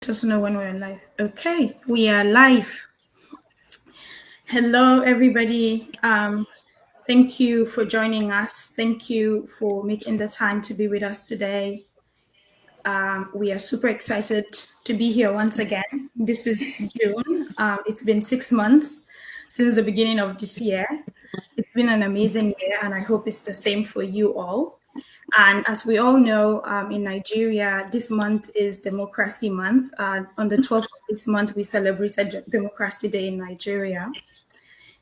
Doesn't know when we're live. Okay, we are live. Hello, everybody. Thank you for joining us. Thank you for making the time to be with us today. We are super excited to be here once again. This is June. It's been 6 months since the beginning of this year. It's been an amazing year, and I hope it's the same for you all. And as we all know, in Nigeria, this month is Democracy Month. On the 12th of this month, we celebrated Democracy Day in Nigeria.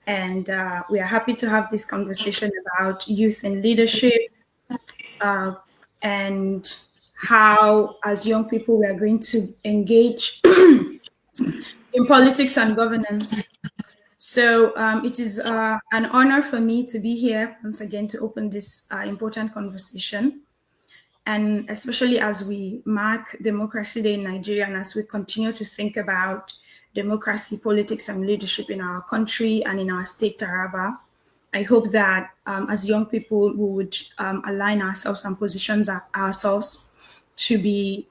And we are happy to have this conversation about youth and leadership and how, as young people, we are going to engage in politics and governance. So it is an honor for me to be here once again to open this important conversation. And especially as we mark Democracy Day in Nigeria and as we continue to think about democracy, politics, and leadership in our country and in our state, Taraba, I hope that as young people, we would align ourselves and positions ourselves to be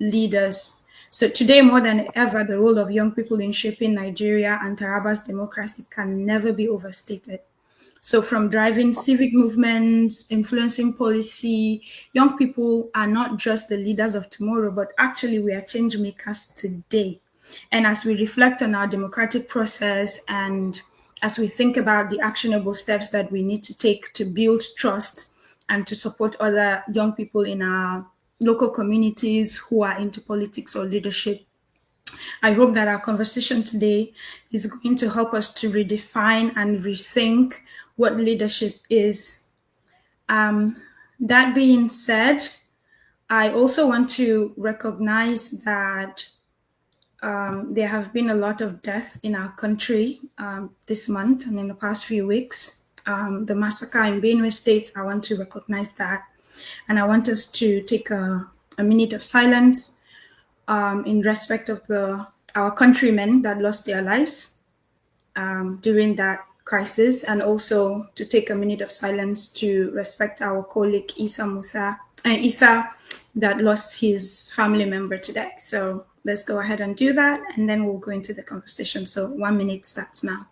leaders. So today, more than ever, the role of young people in shaping Nigeria and Taraba's democracy can never be overstated. So from driving civic movements, influencing policy, young people are not just the leaders of tomorrow, but actually we are change makers today. And as we reflect on our democratic process and as we think about the actionable steps that we need to take to build trust and to support other young people in our local communities who are into politics or leadership, I hope that our conversation today is going to help us to redefine and rethink what leadership is. That being said, I also want to recognize that there have been a lot of death in our country this month and in the past few weeks. The massacre in Benue State, I want to recognize that. And I want us to take a minute of silence in respect of our countrymen that lost their lives during that crisis, and also to take a minute of silence to respect our colleague Isa that lost his family member today. So let's go ahead and do that, and then we'll go into the conversation. So 1 minute starts now.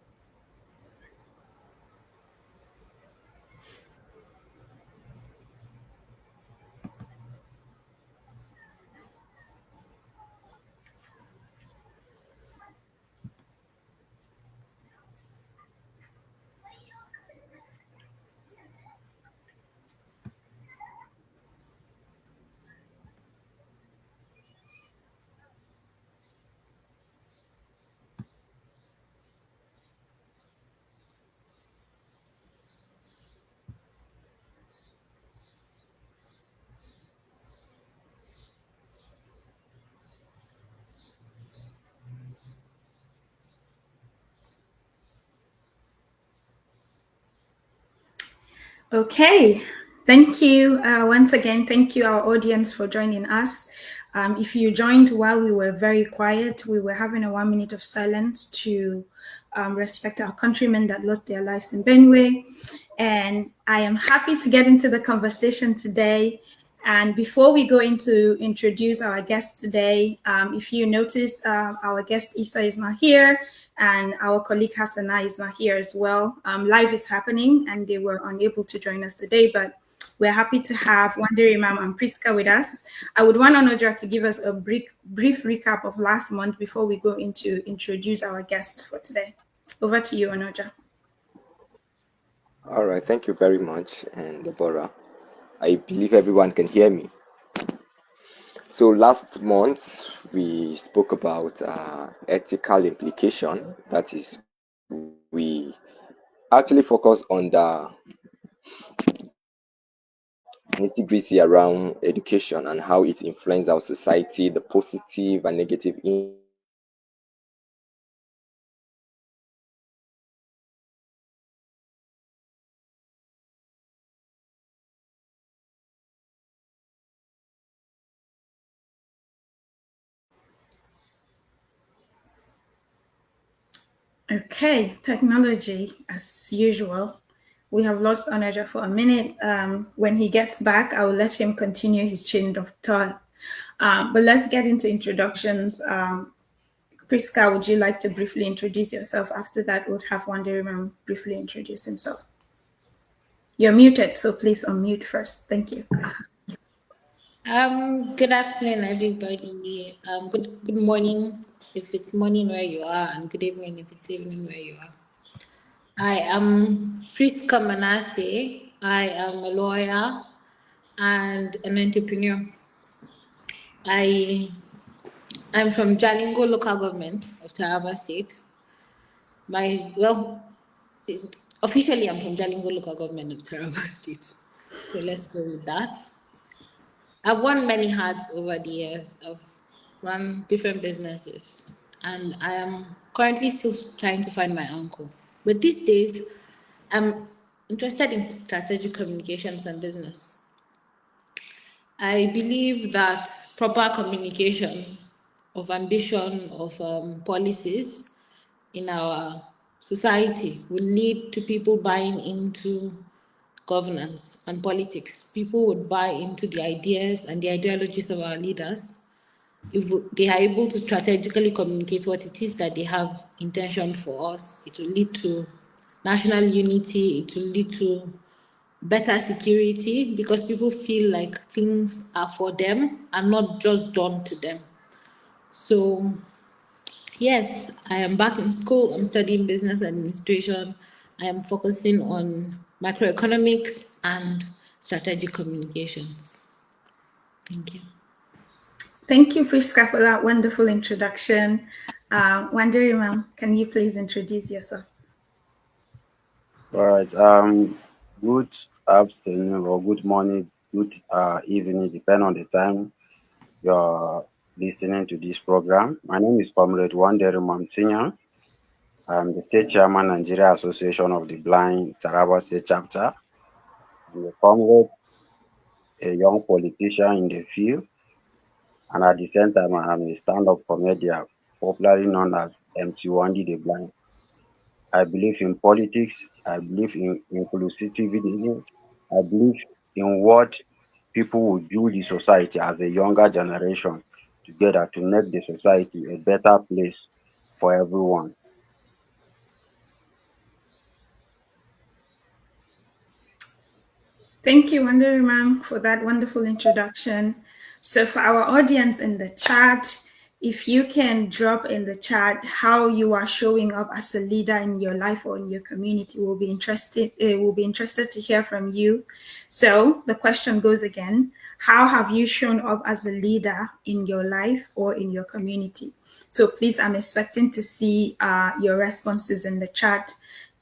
Okay, thank you once again. Thank you, our audience, for joining us. If you joined while we were very quiet, we were having a 1 minute of silence to respect our countrymen that lost their lives in Benue. And I am happy to get into the conversation today. And before we go into introduce our guest today, if you notice, our guest Isa is not here, and our colleague Hassana is not here as well. Live is happening, and they were unable to join us today, but we're happy to have Wanderimam and Prisca with us. I would want Onoja to give us a brief recap of last month before we go into introduce our guests for today. Over to you, Onoja. All right, thank you very much, and Deborah. I believe everyone can hear me. So last month we spoke about ethical implication. That is, we actually focus on the nitty-gritty around education and how it influences our society, the positive and negative Okay, technology as usual. We have lost Onoja for a minute. When he gets back, I will let him continue his chain of thought. But let's get into introductions. Prisca, would you like to briefly introduce yourself? After that, we'll have Wanderimam briefly introduce himself. You're muted, so please unmute first. Thank you. Good afternoon, everybody. Good morning if it's morning where you are, and good evening if it's evening where you are. I am Prisca Manaseh. I am a lawyer and an entrepreneur. I'm from Jalingo local government of Taraba State. Officially I'm from Jalingo local government of Taraba State. So let's go with that. I've worn many hats over the years. I've run different businesses, and I am currently still trying to find my uncle. But these days, I'm interested in strategic communications and business. I believe that proper communication of ambition, of policies in our society will lead to people buying into governance and politics. People would buy into the ideas and the ideologies of our leaders if they are able to strategically communicate what it is that they have intention for us. It will lead to national unity, it will lead to better security because people feel like things are for them and not just done to them. So yes, I am back in school. I'm studying business administration. I am focusing on macroeconomics and strategic communications. Thank you. Thank you, Prisca, for that wonderful introduction. Wanderimam, can you please introduce yourself? All right. Good afternoon or good morning, good evening, depending on the time you're listening to this program. My name is Comrade Wanderimam. I'm the State Chairman, Nigeria Association of the Blind, Taraba State Chapter. I'm a comrade, a young politician in the field, and at the same time, I'm a stand-up comedian, popularly known as MC Wandi the Blind. I believe in politics. I believe in inclusivity. I believe in what people will do the society as a younger generation together to make the society a better place for everyone. Thank you, Wanderimam, for that wonderful introduction. So, for our audience in the chat, if you can drop in the chat how you are showing up as a leader in your life or in your community, we'll be interested. We'll be interested to hear from you. So, the question goes again: how have you shown up as a leader in your life or in your community? So, please, I'm expecting to see your responses in the chat.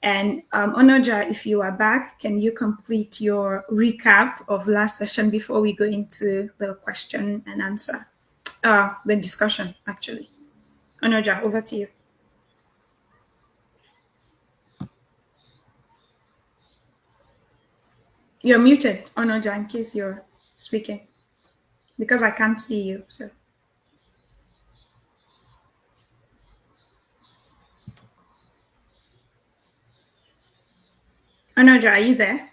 And Onoja, if you are back, can you complete your recap of last session before we go into the question and answer? The discussion, actually. Onoja, over to you. You're muted, Onoja, in case you're speaking, because I can't see you. So, Onoja, are you there?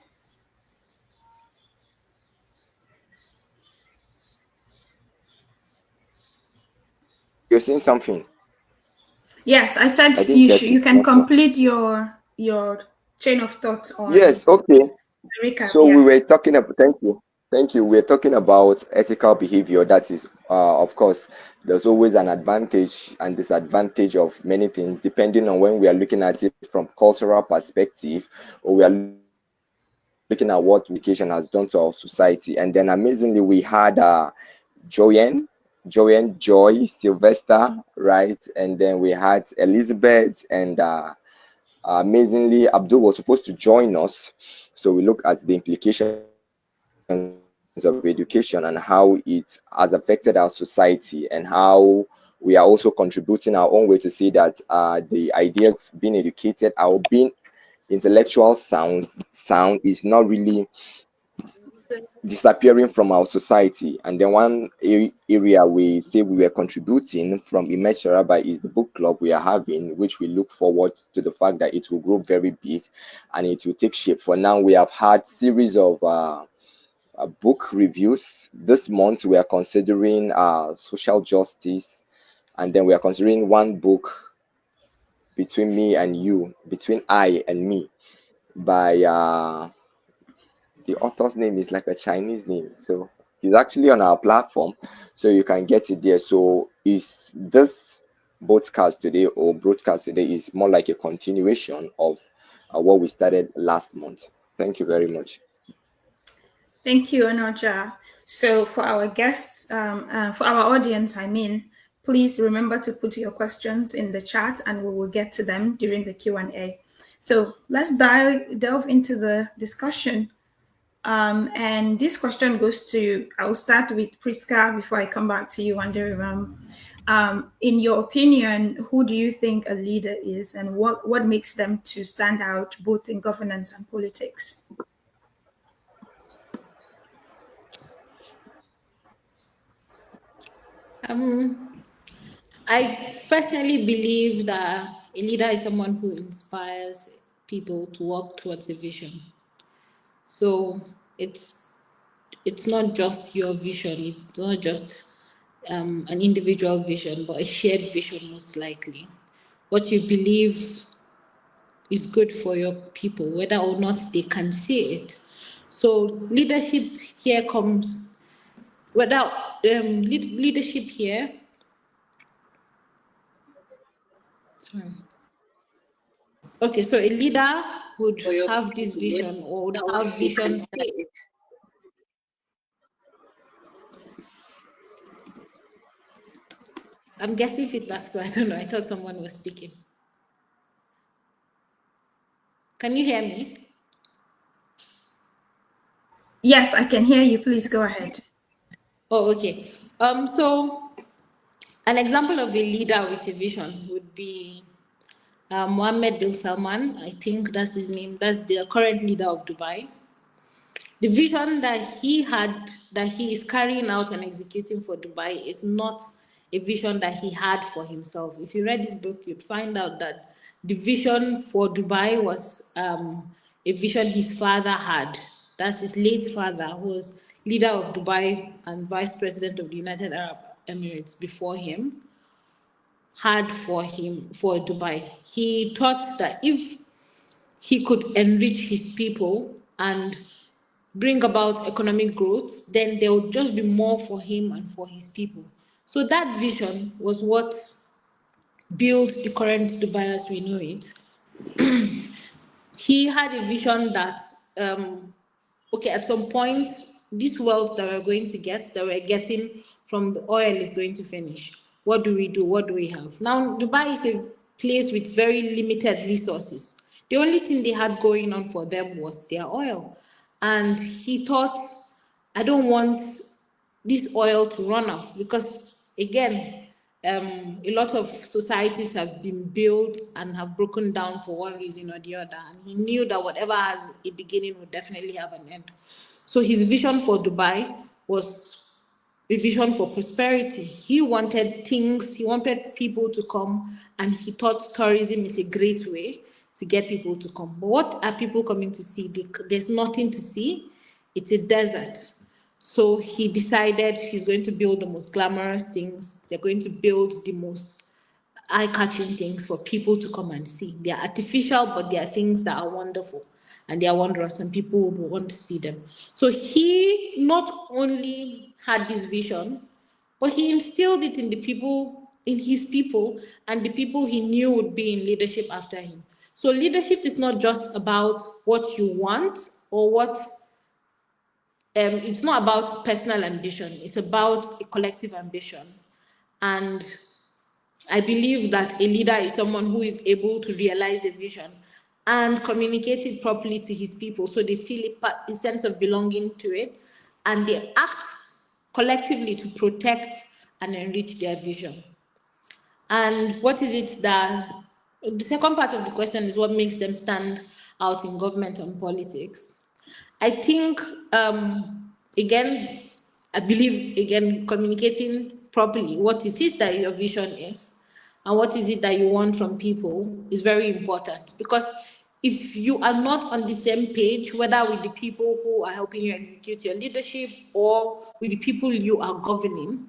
You're saying something. Yes, I said I didn't get you it. can complete your chain of thoughts on Yes, okay. the recap. So we Yeah. were talking about, thank you. Thank you. We're talking about ethical behavior. That is, of course, there's always an advantage and disadvantage of many things, depending on when we are looking at it from cultural perspective, or we are looking at what education has done to our society. And then amazingly, we had Joanne, Joy, Sylvester, right? And then we had Elizabeth, and amazingly, Abdul was supposed to join us. So we look at the implications of education and how it has affected our society, and how we are also contributing our own way to see that the ideas of being educated, our being sound is not really disappearing from our society. And then one area we say we were contributing from Image Taraba is the book club we are having, which we look forward to the fact that it will grow very big and it will take shape. For now, we have had series of book reviews. This month we are considering social justice, and then we are considering one book between me and you, between I and me, by the author's name is like a Chinese name. So he's actually on our platform, so you can get it there. So is this broadcast today is more like a continuation of what we started last month. Thank you very much. Thank you, Onoja. So for our guests, for our audience, please remember to put your questions in the chat and we will get to them during the Q&A. So let's delve into the discussion. And this question goes to, I'll start with Prisca before I come back to you, Wanderimam. In your opinion, who do you think a leader is and what makes them to stand out both in governance and politics? I personally believe that a leader is someone who inspires people to work towards a vision. So it's not just your vision, it's not just an individual vision, but a shared vision, most likely. What you believe is good for your people, whether or not they can see it. So leadership here comes without leadership here. Sorry. Okay, so a leader would have this vision or would have visions that I'm getting feedback, so I don't know. I thought someone was speaking. Can you hear me? Yes, I can hear you. Please go ahead. Oh, okay. So an example of a leader with a vision would be Mohammed bin Salman. I think that's his name. That's the current leader of Dubai. The vision that he had, that he is carrying out and executing for Dubai, is not a vision that he had for himself. If you read this book, you'd find out that the vision for Dubai was a vision his father had. That's his late father, who was leader of Dubai and vice president of the United Arab Emirates before him, had for him for Dubai. He thought that if he could enrich his people and bring about economic growth, then there would just be more for him and for his people. So that vision was what built the current Dubai as we know it. He had a vision that, okay, at some point, this wealth that we're going to get, that we're getting from the oil, is going to finish. What do we do? What do we have? Now, Dubai is a place with very limited resources. The only thing they had going on for them was their oil. And he thought, I don't want this oil to run out, because again, a lot of societies have been built and have broken down for one reason or the other, and he knew that whatever has a beginning would definitely have an end. So his vision for Dubai was a vision for prosperity. He wanted things, he wanted people to come, and he thought tourism is a great way to get people to come. But what are people coming to see? There's nothing to see. It's a desert. So he decided he's going to build the most glamorous things. They're going to build the most eye-catching things for people to come and see. They are artificial, but they are things that are wonderful and they are wondrous, and people would want to see them. So he not only had this vision, but he instilled it in the people, in his people, and the people he knew would be in leadership after him. So leadership is not just about what you want or what it's not about personal ambition, it's about a collective ambition. And I believe that a leader is someone who is able to realize the vision and communicate it properly to his people so they feel a sense of belonging to it, and they act collectively to protect and enrich their vision. And what is it that the second part of the question is what makes them stand out in government and politics? I think, again, I believe, again, communicating properly what is it that your vision is and what is it that you want from people is very important, because if you are not on the same page, whether with the people who are helping you execute your leadership or with the people you are governing,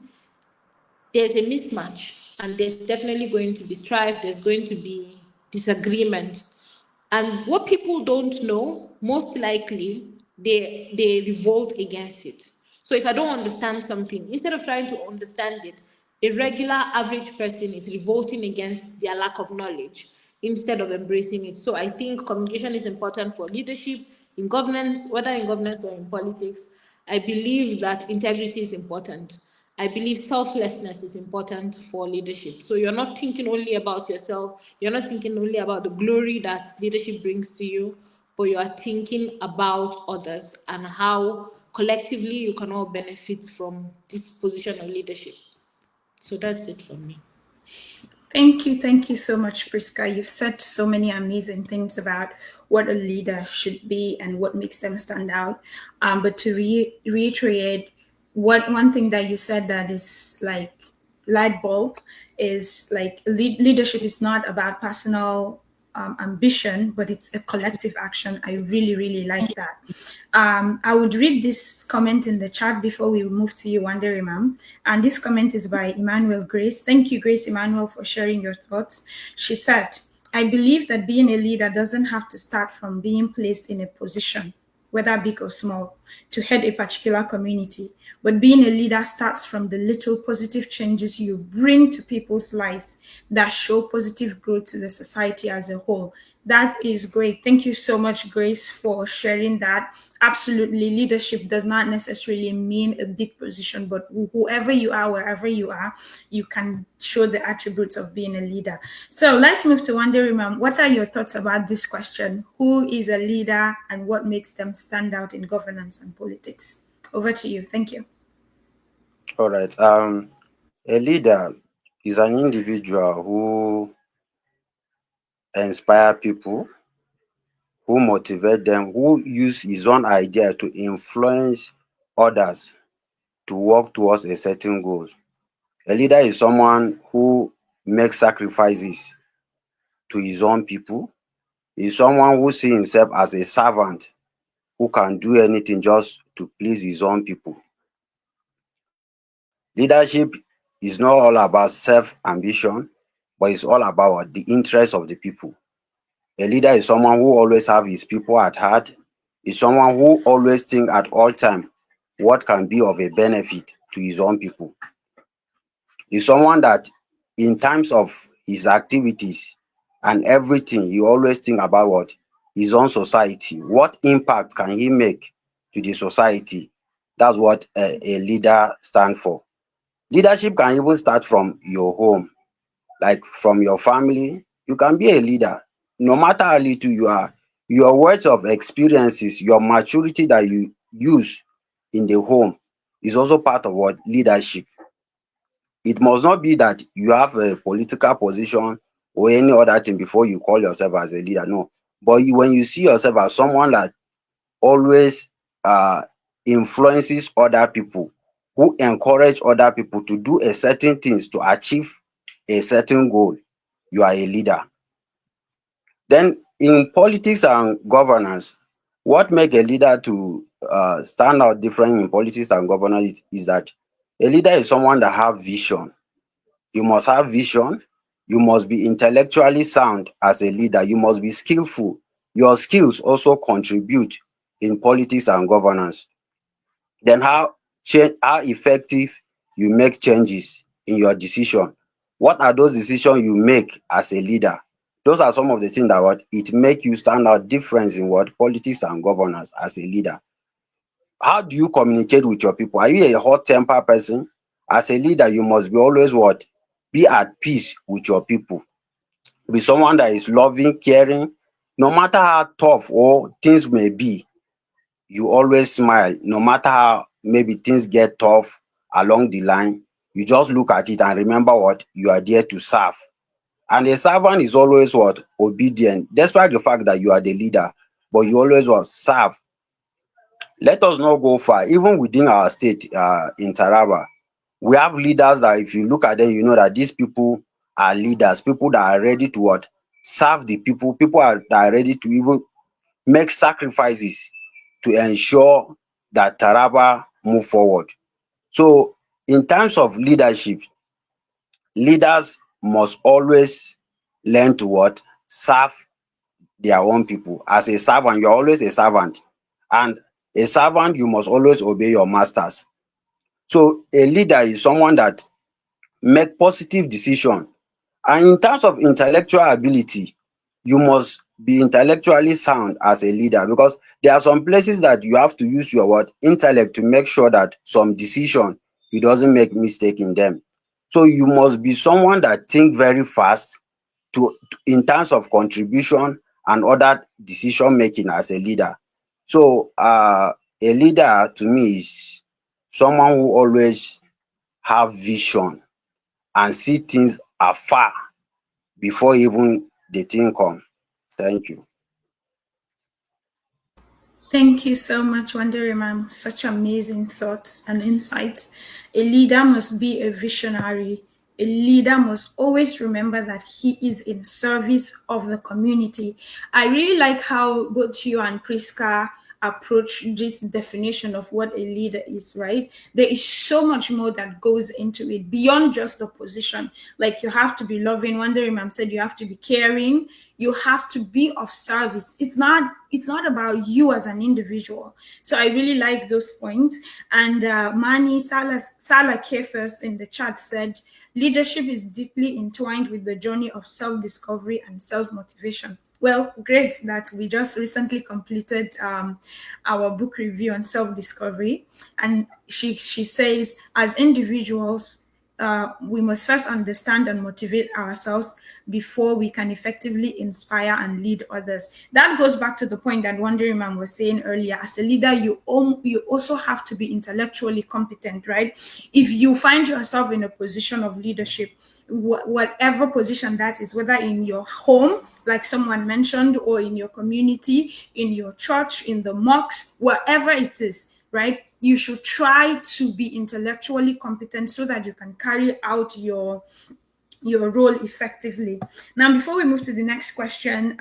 there's a mismatch, and there's definitely going to be strife, there's going to be disagreements. And what people don't know, most likely they revolt against it. So if I don't understand something, instead of trying to understand it, a regular average person is revolting against their lack of knowledge instead of embracing it. So I think communication is important for leadership in governance, whether in governance or in politics. I believe that integrity is important. I believe selflessness is important for leadership. So you're not thinking only about yourself, you're not thinking only about the glory that leadership brings to you, but you are thinking about others and how collectively you can all benefit from this position of leadership. So that's it from me. Thank you so much, Prisca. You've said so many amazing things about what a leader should be and what makes them stand out. But to reiterate, what one thing that you said that is like light bulb is like leadership is not about personal ambition, but it's a collective action. I really, really like that. I would read this comment in the chat before we move to you, Wanderimam. And this comment is by Emmanuel Grace. Thank you, Grace Emmanuel, for sharing your thoughts. She said, I believe that being a leader doesn't have to start from being placed in a position, whether big or small, to head a particular community. But being a leader starts from the little positive changes you bring to people's lives that show positive growth to the society as a whole. That is great. Thank you so much, Grace, for sharing that. Absolutely, leadership does not necessarily mean a big position, but whoever you are, wherever you are, you can show the attributes of being a leader. So let's move to Wanderimam. What are your thoughts about this question? Who is a leader and what makes them stand out in governance and politics? Over to you. Thank you. All right. A leader is an individual who inspire people, who motivate them, who use his own idea to influence others to work towards a certain goal. A leader is someone who makes sacrifices to his own people. Is someone who sees himself as a servant who can do anything just to please his own people. Leadership is not all about self-ambition, but it's all about the interest of the people. A leader is someone who always have his people at heart, is someone who always think at all time what can be of a benefit to his own people. Is someone that in times of his activities and everything, he always think about what? His own society. What impact can he make to the society? That's what a leader stand for. Leadership can even start from your home, like from your family. You can be a leader. No matter how little you are, your words of experiences, your maturity that you use in the home is also part of what leadership. It must not be that you have a political position or any other thing before you call yourself as a leader. No. But when you see yourself as someone that always influences other people, who encourage other people to do a certain things to achieve a certain goal, you are a leader. Then in politics and governance, what make a leader to stand out different in politics and governance is that a leader is someone that have vision. You must have vision. You must be intellectually sound as a leader. You must be skillful. Your skills also contribute in politics and governance. Then how effective you make changes in your decision. What are those decisions you make as a leader? Those are some of the things that what it make you stand out difference in what politics and governance as a leader. How do you communicate with your people? Are you a hot temper person? As a leader, you must be always what? Be at peace with your people. Be someone that is loving, caring. No matter how tough or things may be, you always smile. No matter how maybe things get tough along the line, you just look at it and remember what? You are there to serve. And a servant is always what? Obedient, despite the fact that you are the leader, but you always what? Serve. Let us not go far. Even within our state, in Taraba, we have leaders that if you look at them, you know that these people are leaders, people that are ready to what? serve the people. People are ready to even make sacrifices to ensure that Taraba move forward. So in terms of leadership, leaders must always learn to what? Serve their own people. As a servant, you're always a servant. And a servant, you must always obey your masters. So a leader is someone that make positive decision. And in terms of intellectual ability, you must be intellectually sound as a leader, because there are some places that you have to use your what? Intellect to make sure that some decision you doesn't make mistake in them. So you must be someone that think very fast in terms of contribution and other decision making as a leader. So a leader to me is someone who always have vision and see things afar before even the thing come. Thank you. Thank you so much, Wanderimam. Such amazing thoughts and insights. A leader must be a visionary. A leader must always remember that he is in service of the community. I really like how both you and Prisca approach this definition of what a leader is, right? There is so much more that goes into it beyond just the position. Like, you have to be loving. Wanderimam said you have to be caring. You have to be of service. It's not about you as an individual. So I really like those points. And Mani Salah Kefers in the chat said, leadership is deeply entwined with the journey of self-discovery and self-motivation. Well, great that we just recently completed our book review on self-discovery. And she says, as individuals, we must first understand and motivate ourselves before we can effectively inspire and lead others. That goes back to the point that Wanderimam was saying earlier. As a leader, you also have to be intellectually competent, right? If you find yourself in a position of leadership, whatever position that is, whether in your home, like someone mentioned, or in your community, in your church, in the mosque, wherever it is, right? You should try to be intellectually competent so that you can carry out your role effectively. Now, before we move to the next question,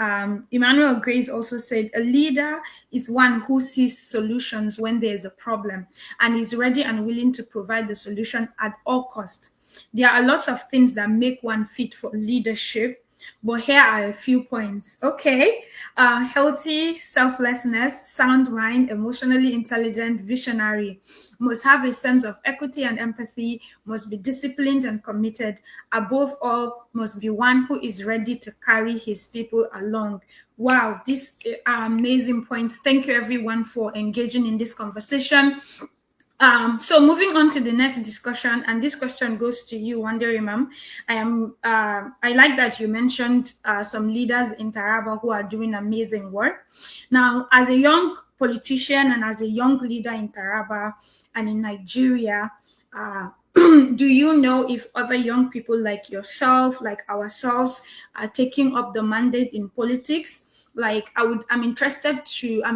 Emmanuel Grace also said, a leader is one who sees solutions when there is a problem and is ready and willing to provide the solution at all costs. There are lots of things that make one fit for leadership, but here are a few points. Okay. Healthy selflessness, sound mind, emotionally intelligent, visionary, must have a sense of equity and empathy, must be disciplined and committed. Above all, must be one who is ready to carry his people along. Wow, these are amazing points. Thank you, everyone, for engaging in this conversation. So moving on to the next discussion, and this question goes to you, Wanderimam. I like that you mentioned some leaders in Taraba who are doing amazing work. Now, as a young politician and as a young leader in Taraba and in Nigeria, do you know if other young people like yourself, like ourselves, are taking up the mandate in politics? Like, I'm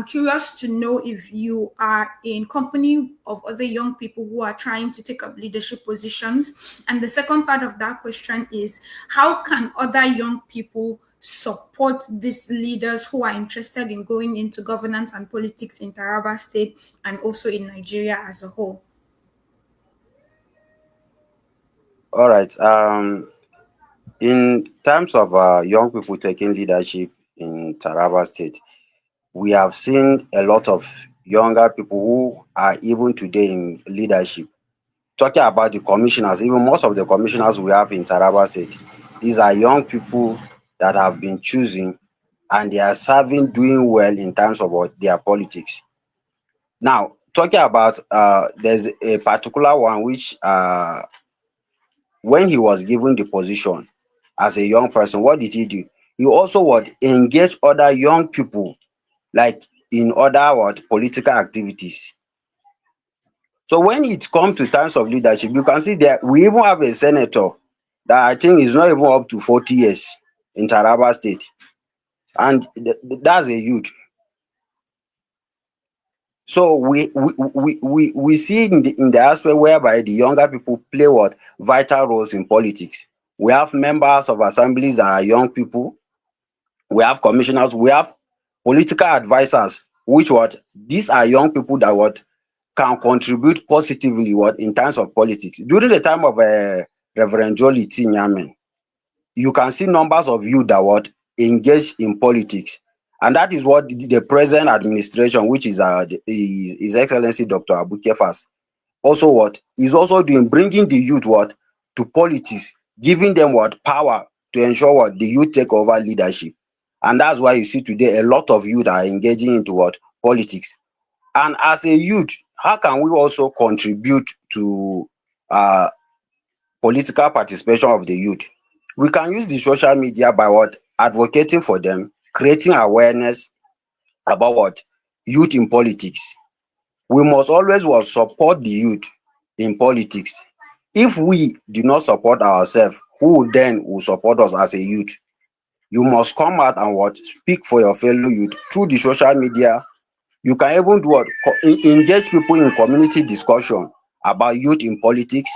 curious to know if you are in company of other young people who are trying to take up leadership positions. And the second part of that question is, how can other young people support these leaders who are interested in going into governance and politics in Taraba State and also in Nigeria as a whole? All right. In terms of young people taking leadership in Taraba State, we have seen a lot of younger people who are even today in leadership. Talking about the commissioners, even most of the commissioners we have in Taraba State, these are young people that have been choosing and they are serving, doing well in terms of their politics. Now, talking about there's a particular one which when he was given the position as a young person, what did he do? He also would engage other young people, like in other political activities. So when it comes to times of leadership, you can see that we even have a senator that I think is not even up to 40 years in Taraba State, and that's a youth. So we see in the aspect whereby the younger people play vital roles in politics. We have members of assemblies that are young people. we have commissioners, we have political advisors, which what these are young people that what can contribute positively what in terms of politics. During the time of Reverend Jolie T. Nyamin, you can see numbers of youth that what engage in politics, and that is what the present administration, which is His Excellency Dr. Abu Kefas, also what is also doing, bringing the youth what to politics, giving them what power to ensure what the youth take over leadership. And that's why you see today a lot of youth are engaging into what politics. And as a youth, how can we also contribute to uh political participation of the youth? We can use the social media by what advocating for them, creating awareness about what youth in politics. We must always what support the youth in politics. If we do not support ourselves, who then will support us as a youth? You must come out and what speak for your fellow youth through the social media. You can even do what engage people in community discussion about youth in politics.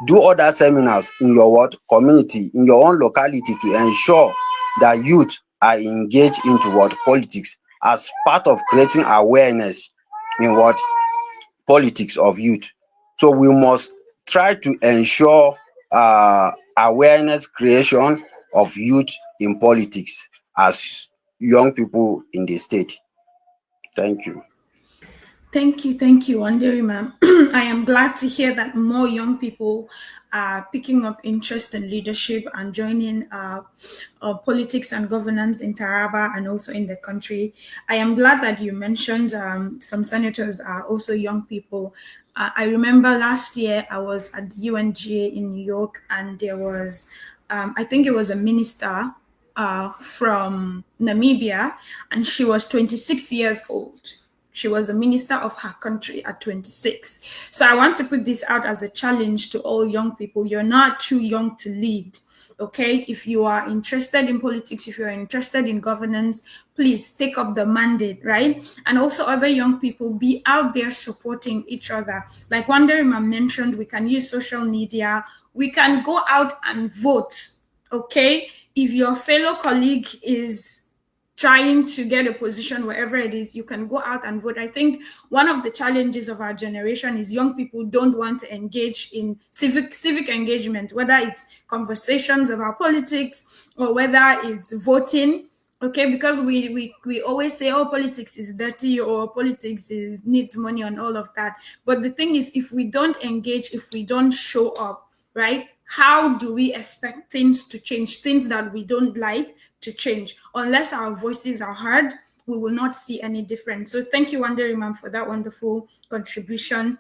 Do other seminars in your what community, in your own locality, to ensure that youth are engaged into what politics as part of creating awareness in what politics of youth. So we must try to ensure awareness creation of youth in politics as young people in the state. Thank you. Thank you, Wanderimam. I am glad to hear that more young people are picking up interest in leadership and joining politics and governance in Taraba and also in the country. I am glad that you mentioned some senators are also young people. I remember last year I was at the UNGA in New York, and there was, I think it was a minister from Namibia, and she was 26 years old. She was a minister of her country at 26. So I want to put this out as a challenge to all young people. You're not too young to lead. Okay, if you are interested in politics, if you're interested in governance, please take up the mandate, right? And also other young people, be out there supporting each other. Like Wanderimam mentioned, we can use social media. We can go out and vote, okay? If your fellow colleague is trying to get a position wherever it is, you can go out and vote. I think one of the challenges of our generation is young people don't want to engage in civic engagement, whether it's conversations about politics or whether it's voting. Okay, because we always say, oh, politics is dirty or politics needs money and all of that. But the thing is, if we don't engage, if we don't show up, right, how do we expect things to change, things that we don't like to change? Unless our voices are heard, we will not see any difference. So thank you, Wanderimam, for that wonderful contribution.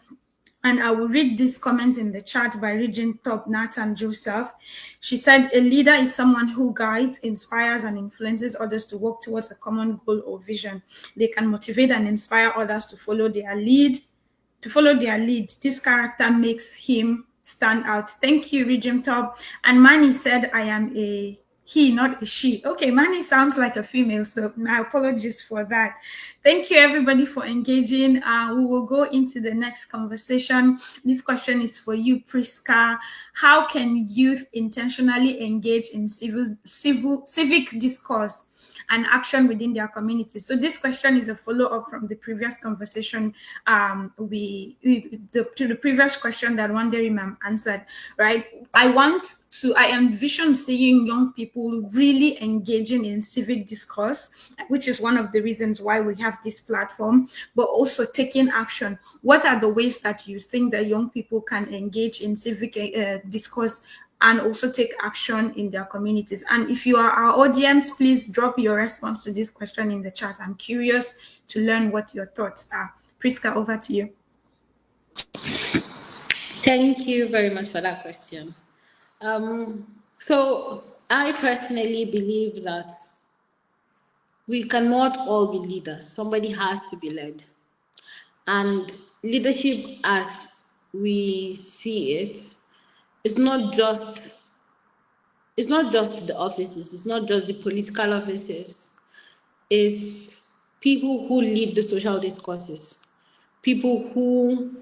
And I will read this comment in the chat by Regent Top Nathan Joseph. She said, a leader is someone who guides, inspires, and influences others to work towards a common goal or vision. They can motivate and inspire others to follow their lead. This character makes him stand out. Thank you, Regent Top. And Manny said, I am a he, not a she. Okay, Manny sounds like a female, so my apologies for that. Thank you, everybody, for engaging. We will go into the next conversation. This question is for you, Prisca. How can youth intentionally engage in civic discourse and action within their community? So this question is a follow-up from the previous conversation, to the previous question that Wanderimam answered, right? I envision seeing young people really engaging in civic discourse, which is one of the reasons why we have this platform, but also taking action. What are the ways that you think that young people can engage in civic discourse and also take action in their communities? And if you are our audience, please drop your response to this question in the chat. I'm curious to learn what your thoughts are. Prisca, over to you. Thank you very much for that question. So I personally believe that we cannot all be leaders. Somebody has to be led. And leadership, as we see it, is not just the offices, it's not just the political offices, it's people who lead the social discourses, people who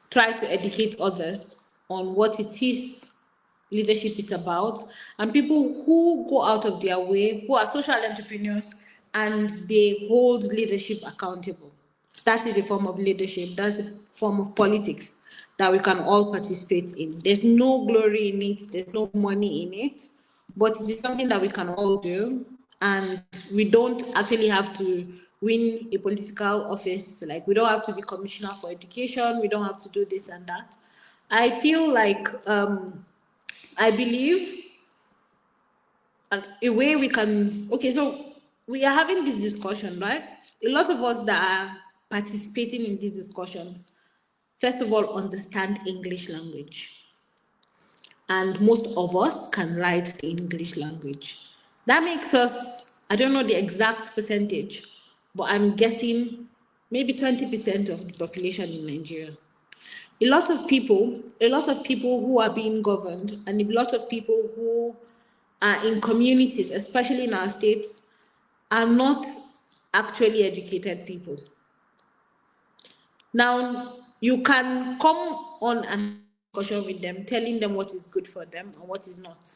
try to educate others on what it is leadership is about, and people who go out of their way, who are social entrepreneurs, and they hold leadership accountable. That is a form of leadership. That's a form of politics that we can all participate in. There's no glory in it, there's no money in it, but it is something that we can all do. And we don't actually have to win a political office. Like, we don't have to be commissioner for education, we don't have to do this and that. I feel like, I believe a way we can, okay, so we are having this discussion, right? A lot of us that are participating in these discussions, first of all, understand English language. And most of us can write the English language. That makes us, I don't know the exact percentage, but I'm guessing maybe 20% of the population in Nigeria. A lot of people who are being governed, and a lot of people who are in communities, especially in our states, are not actually educated people. Now, you can come on and have a discussion with them, telling them what is good for them and what is not.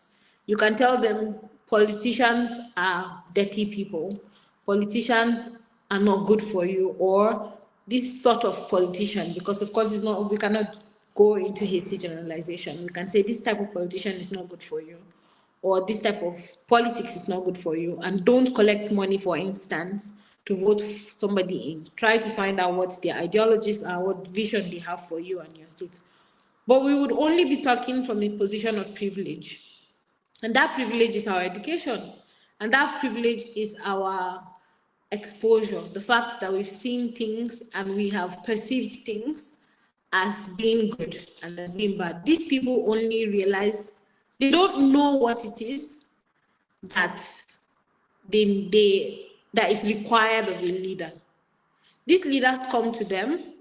You can tell them politicians are dirty people, politicians are not good for you, or this sort of politician, because of course it's not, we cannot go into hasty generalization. We can say this type of politician is not good for you, or this type of politics is not good for you, and don't collect money, for instance, to vote somebody in. Try to find out what their ideologies are, what vision they have for you and your state. But we would only be talking from a position of privilege. And that privilege is our education. And that privilege is our exposure. The fact that we've seen things and we have perceived things as being good and as being bad. These people only realize, they don't know what it is that that is required of a leader. These leaders come to them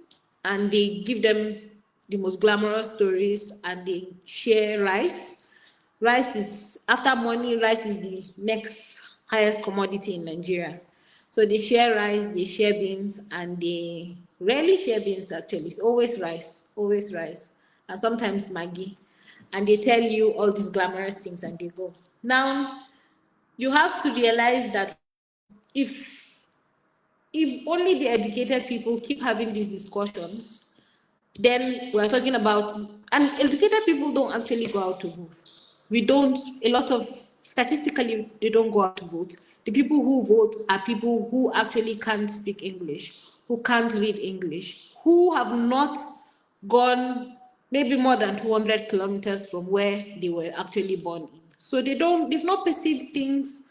and they give them the most glamorous stories, and they share rice. Rice is, after money, rice is the next highest commodity in Nigeria. So they share rice, they share beans, and they rarely share beans actually. It's always rice, and sometimes Maggie. And they tell you all these glamorous things and they go. Now, you have to realize that if if only the educated people keep having these discussions, then we're talking about, and educated people don't actually go out to vote. We don't, a lot of, statistically, they don't go out to vote. The people who vote are people who actually can't speak English, who can't read English, who have not gone maybe more than 200 kilometers from where they were actually born in. So they've not perceived things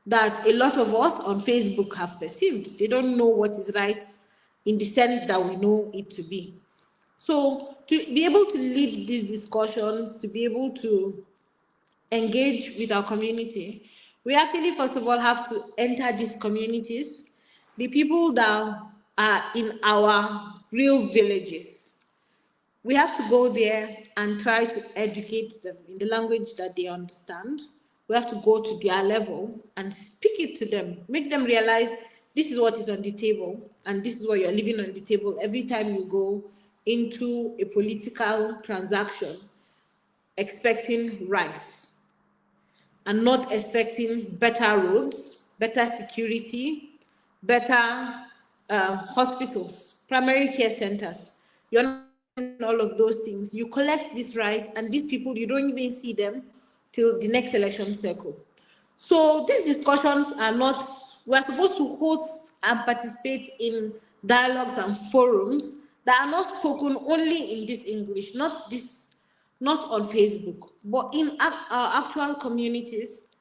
that a lot of us on Facebook have perceived. They don't know what is right in the sense that we know it to be. So to be able to lead these discussions, to be able to engage with our community, we actually first of all have to enter these communities, the people that are in our real villages. We have to go there and try to educate them in the language that they understand. We have to go to their level and speak it to them, make them realize this is what is on the table and this is what you're leaving on the table every time you go into a political transaction expecting rice and not expecting better roads, better security, better hospitals, primary care centers. You're not expecting all of those things. You collect this rice, and these people, you don't even see them till the next election cycle. So these discussions are not, we're supposed to host and participate in dialogues and forums that are not spoken only in this English, not on Facebook, but in our actual communities,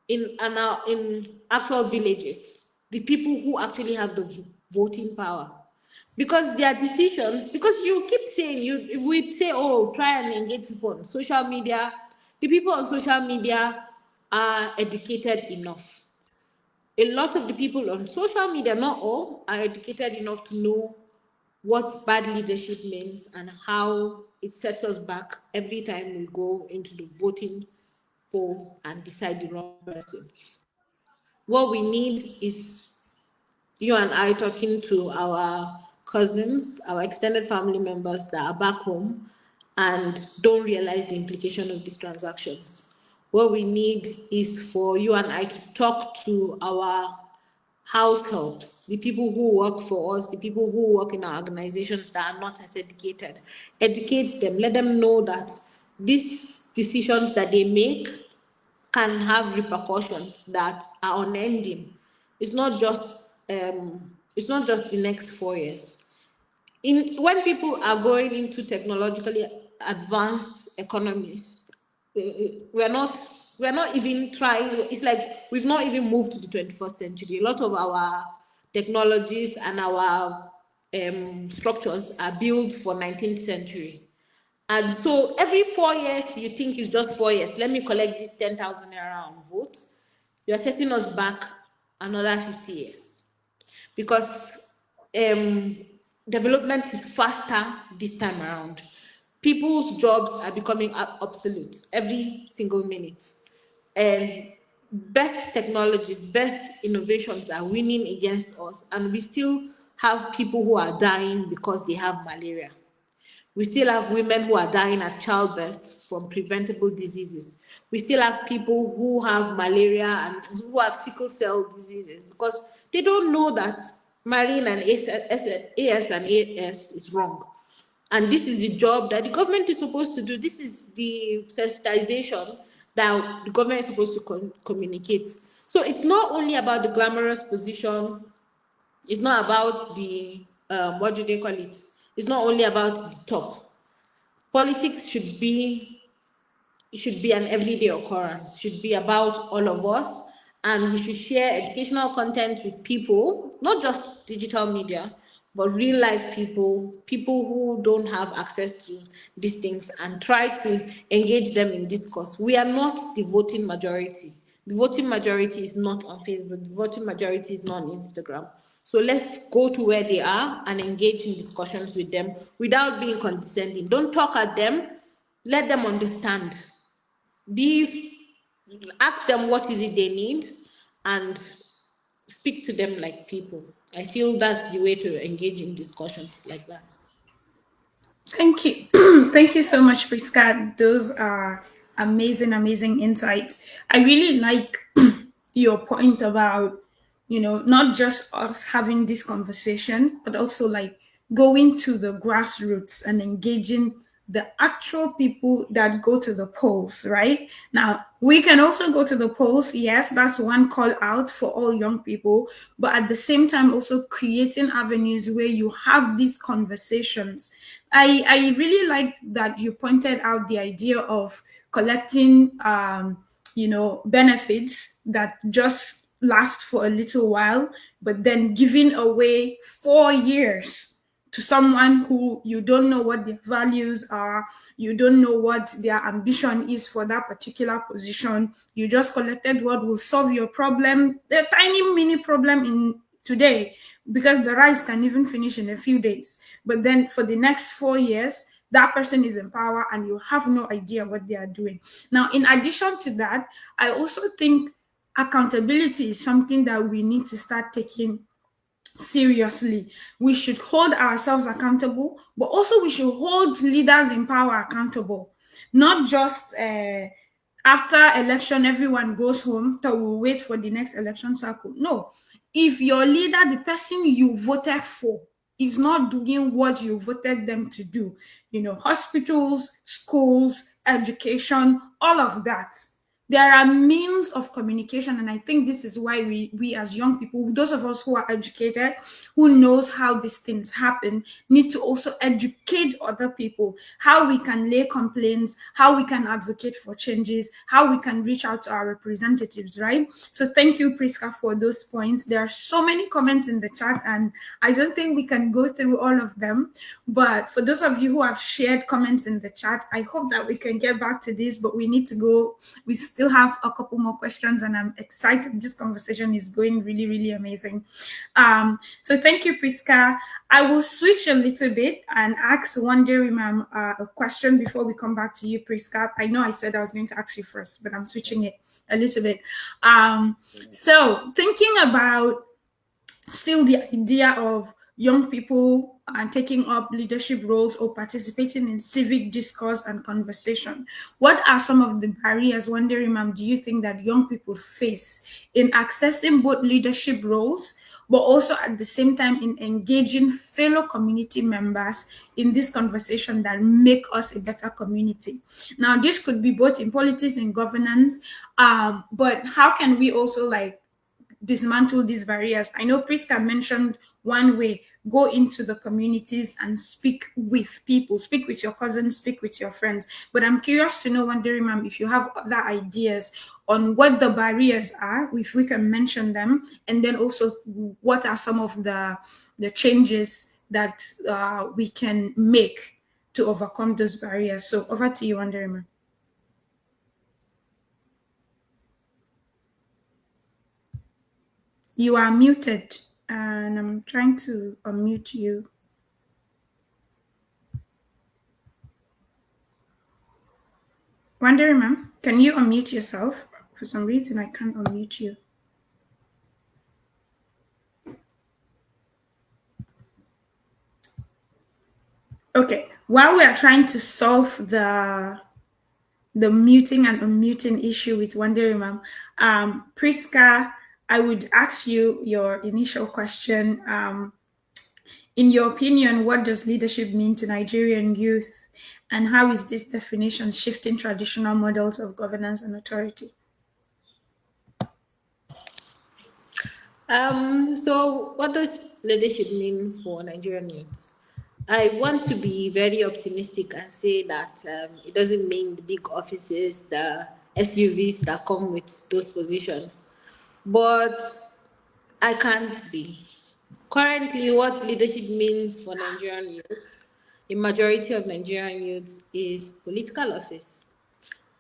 in actual villages, the people who actually have the voting power. Because their decisions, because you keep saying, if we say, oh, try and engage people on social media, the people on social media are educated enough. A lot of the people on social media, not all, are educated enough to know what bad leadership means and how it sets us back every time we go into the voting polls and decide the wrong person. What we need is you and I talking to our cousins, our extended family members that are back home, and don't realize the implication of these transactions. What we need is for you and I to talk to our house helps, the people who work for us, the people who work in our organizations that are not as educated. Educate them, let them know that these decisions that they make can have repercussions that are unending. It's not just the next 4 years. When people are going into technologically advanced economies, we're not even trying. It's like we've not even moved to the 21st century. A lot of our technologies and our structures are built for 19th century. And so every 4 years, you think it's just 4 years. Let me collect this 10,000 naira on vote. You're setting us back another 50 years because um, development is faster this time around. People's jobs are becoming obsolete every single minute. And best technologies, best innovations are winning against us, and we still have people who are dying because they have malaria. We still have women who are dying at childbirth from preventable diseases. We still have people who have malaria and who have sickle cell diseases because they don't know that marrying an AS and AS is wrong. And this is the job that the government is supposed to do. This is the sensitization that the government is supposed to communicate. So it's not only about the glamorous position, it's not about the what do they call it? It's not only about the top. Politics should be an everyday occurrence. Should be about all of us, and we should share educational content with people, not just digital media, but real life people who don't have access to these things, and try to engage them in discourse. We are not the voting majority. The voting majority is not on Facebook. The voting majority is not on Instagram. So let's go to where they are and engage in discussions with them without being condescending. Don't talk at them. Let them understand. Ask them what is it they need, and speak to them like people. I feel that's the way to engage in discussions like that. Thank you. Thank you so much, Prisca. Those are amazing, amazing insights. I really like your point about, not just us having this conversation, but also like going to the grassroots and engaging the actual people that go to the polls, right? Now, we can also go to the polls. Yes, that's one call out for all young people. But at the same time, also creating avenues where you have these conversations. I really like that you pointed out the idea of collecting, benefits that just last for a little while, but then giving away 4 years to someone who you don't know what their values are, you don't know what their ambition is for that particular position. You just collected what will solve your problem, the tiny mini problem in today, because the rice can even finish in a few days. But then for the next 4 years, that person is in power and you have no idea what they are doing. Now, in addition to that, I also think accountability is something that we need to start taking seriously. We should hold ourselves accountable, but also we should hold leaders in power accountable. Not just after election, everyone goes home, so we'll wait for the next election cycle. No. If your leader, the person you voted for, is not doing what you voted them to do, hospitals, schools, education, all of that, there are means of communication, and I think this is why we as young people, those of us who are educated, who knows how these things happen, need to also educate other people how we can lay complaints, how we can advocate for changes, how we can reach out to our representatives, right? So thank you, Prisca, for those points. There are so many comments in the chat, and I don't think we can go through all of them, but for those of you who have shared comments in the chat, I hope that we can get back to this, but we need to go. We still have a couple more questions, and I'm excited. This conversation is going really, really amazing. So thank you, Prisca. I will switch a little bit and ask Wanderimam a question before we come back to you, Prisca. I know I said I was going to ask you first, but I'm switching it a little bit. So thinking about still the idea of young people and taking up leadership roles or participating in civic discourse and conversation. What are some of the barriers, Wanderimam, do you think that young people face in accessing both leadership roles, but also at the same time in engaging fellow community members in this conversation that make us a better community? Now, this could be both in politics and governance, but how can we also like dismantle these barriers? I know Prisca mentioned one way: go into the communities and speak with people, speak with your cousins, speak with your friends. But I'm curious to know, Wanderimam, if you have other ideas on what the barriers are, if we can mention them, and then also what are some of the changes that we can make to overcome those barriers. So over to you, Wanderimam. You are muted, and I'm trying to unmute you. Wanderimam, can you unmute yourself? For some reason, I can't unmute you. Okay, while we are trying to solve the muting and unmuting issue with Wanderimam, Prisca, I would ask you your initial question. In your opinion, what does leadership mean to Nigerian youth, and how is this definition shifting traditional models of governance and authority? So what does leadership mean for Nigerian youths? I want to be very optimistic and say that it doesn't mean the big offices, the SUVs that come with those positions, but I can't be. Currently, what leadership means for Nigerian youths, the majority of Nigerian youths, is political office.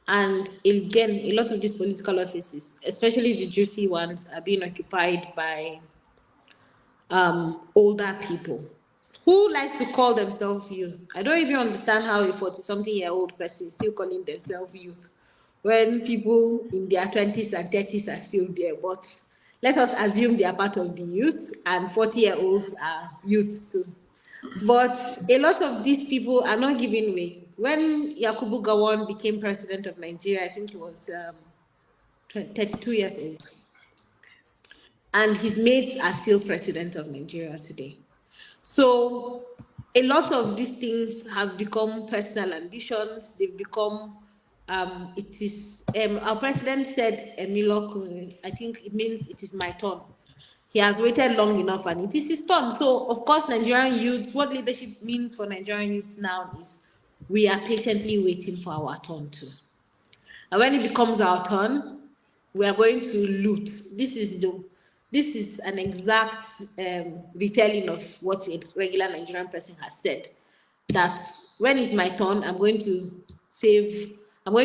And again, a lot of these political offices, especially the juicy ones, are being occupied by older people who like to call themselves youth. I don't even understand how a 40-something-year-old person is still calling themselves youth when people in their 20s and 30s are still there. But let us assume they are part of the youth, and 40-year-olds are youth too. But a lot of these people are not giving way. When Yakubu Gowon became president of Nigeria, I think he was 32 years old. And his mates are still president of Nigeria today. So a lot of these things have become personal ambitions. They've become, it is, our president said, Emilok, I think it means it is my turn. He has waited long enough and it is his turn. So, of course, Nigerian youths, what leadership means for Nigerian youths now is we are patiently waiting for our turn too. And when it becomes our turn, we are going to loot. This is an exact retelling of what a regular Nigerian person has said. That when it's my turn, I'm going to save. I'm going